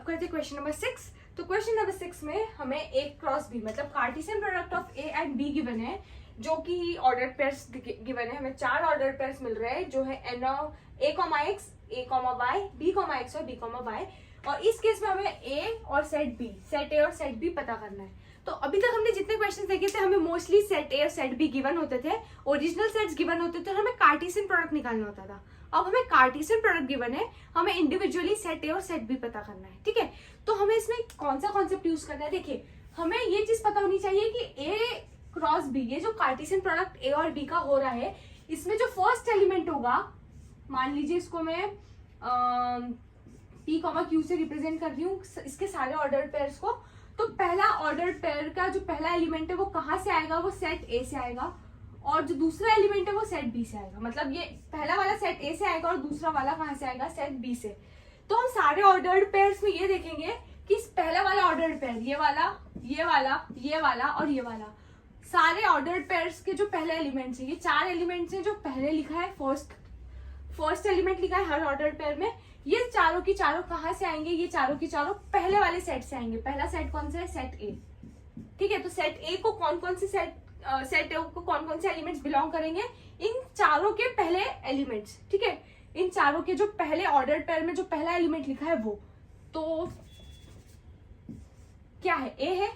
अब करते question number 6। तो क्वेश्चन नंबर 6 में हमें A क्रॉस B मतलब Cartesian product of A and B given है, जो कि ऑर्डर पेयर्स गिवन है। हमें 4 ऑर्डर पेयर्स मिल रहे हैं जो है A, x, A, y, B, x और B, y। और इस केस में हमें A और सेट B, सेट A और सेट B पता करना है। तो अभी तक हमने जितने क्वेश्चन देखे थे हमें मोस्टली सेट A और सेट B गिवन होते थे, ओरिजिनल सेट्स गिवन होते थे और हमें कार्टेशियन प्रोडक्ट निकालना होता था। अब हमें कार्टेशियन प्रोडक्ट गिवन है, हमें इंडिविजुअली सेट A और सेट B पता करना है। ठीक है, तो हमें इसमें कौन सा कॉन्सेप्ट यूज करना है? देखिए, हमें ये चीज पता होनी चाहिए कि A क्रॉस B, ये जो कार्टेशियन प्रोडक्ट A और B का हो रहा है, इसमें जो फर्स्ट एलिमेंट होगा, मान लीजिए इसको मैं P, Q से रिप्रेजेंट कर रही हूँ इसके सारे ऑर्डर्ड पेयर्स को। तो पहला ऑर्डर्ड पेयर का जो पहला एलिमेंट है वो कहाँ से आएगा? वो सेट A से आएगा, और जो दूसरा एलिमेंट है वो सेट B से आएगा। मतलब ये पहला वाला सेट A से आएगा और दूसरा वाला कहाँ से आएगा? सेट B से। तो हम सारे ऑर्डर्ड पेयर्स में ये देखेंगे कि पहला वाला ऑर्डर्ड पेयर, ये वाला, ये वाला, ये वाला और ये वाला, सारे ऑर्डर्ड पेयर्स के जो पहले एलिमेंट्स है, ये 4 एलिमेंट्स हैं जो पहले लिखा है, फर्स्ट एलिमेंट लिखा है हर ऑर्डर्ड पेयर में। ये चारों की चारों कहाँ से आएंगे? ये चारों की चारों पहले वाले सेट से आएंगे। पहला सेट कौन सा है? Set A। ठीक है, तो सेट A को कौन कौन से सेट A को कौन कौन से एलिमेंट्स बिलोंग करेंगे? इन चारों के पहले एलिमेंट्स। ठीक है, इन चारों के जो पहले ऑर्डर्ड पेयर में जो पहला एलिमेंट लिखा है वो, तो क्या है? A है,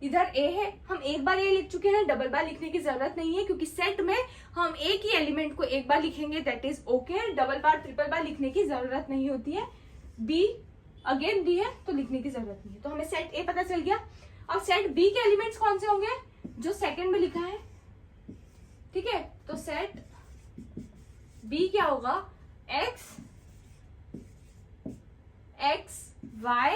इधर A है। हम एक बार A लिख चुके हैं, डबल बार लिखने की जरूरत नहीं है, क्योंकि सेट में हम एक ही एलिमेंट को एक बार लिखेंगे, दैट इज ओके। डबल बार ट्रिपल बार लिखने की जरूरत नहीं होती है। B अगेन B है तो लिखने की जरूरत नहीं है। तो हमें सेट A पता चल गया। अब सेट B के एलिमेंट्स कौन से होंगे? जो सेकंड में लिखा है। ठीक है, तो सेट B क्या होगा? X, Y,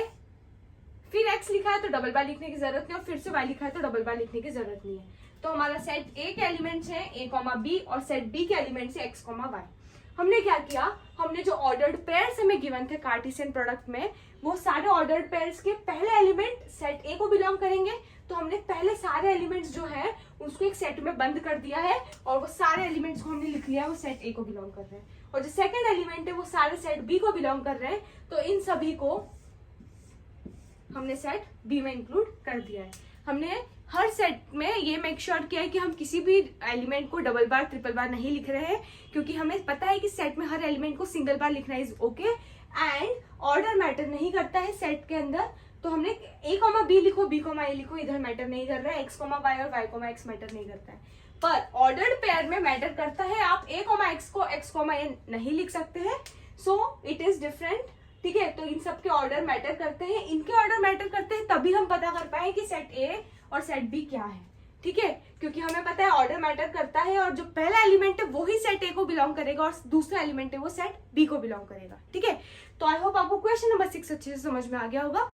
फिर x लिखा है तो डबल बार लिखने की जरूरत नहीं, और फिर से y लिखा है तो डबल बार लिखने की जरूरत नहीं है। तो हमारा सेट A के एलिमेंट्स हैं A, B, और सेट B के एलिमेंट्स हैं x, y। हमने क्या किया? हमने जो ऑर्डर्ड पेयर्स हमें गिवन थे कार्टेशियन प्रोडक्ट में, वो सारे ऑर्डर्ड पेयर्स के पहले एलिमेंट सेट A को बिलोंग करेंगे। तो हमने पहले सारे एलिमेंट्स जो है उसको एक सेट में बंद कर दिया है, और वो सारे एलिमेंट्स को हमने लिख लिया है वो सेट A को बिलोंग कर रहे हैं। और जो सेकेंड एलिमेंट है वो सारे सेट B को बिलोंग कर रहे हैं। तो इन सभी को हमने सेट B में इंक्लूड कर दिया है। हमने हर सेट में ये मेक श्योर किया है कि हम किसी भी एलिमेंट को डबल बार ट्रिपल बार नहीं लिख रहे हैं, क्योंकि हमें पता है कि सेट में हर एलिमेंट को सिंगल बार लिखना is okay, and order matter नहीं करता है सेट के अंदर। तो हमने A, B लिखो, B, A लिखो, इधर मैटर नहीं कर रहा है। X, Y और Y, X मैटर नहीं करता है, पर ऑर्डर्ड पेयर में मैटर करता है। आप A, X को X, Y नहीं लिख सकते हैं, सो इट इज डिफरेंट। ठीक है, तो इन सब के ऑर्डर मैटर करते हैं, इनके ऑर्डर मैटर करते हैं, तभी हम पता कर पाए कि सेट A और सेट B क्या है। ठीक है, क्योंकि हमें पता है ऑर्डर मैटर करता है, और जो पहला एलिमेंट है वो ही सेट A को बिलोंग करेगा और दूसरा एलिमेंट है वो सेट B को बिलोंग करेगा। ठीक है, तो आई होप आपको क्वेश्चन नंबर 6 अच्छे से समझ में आ गया होगा।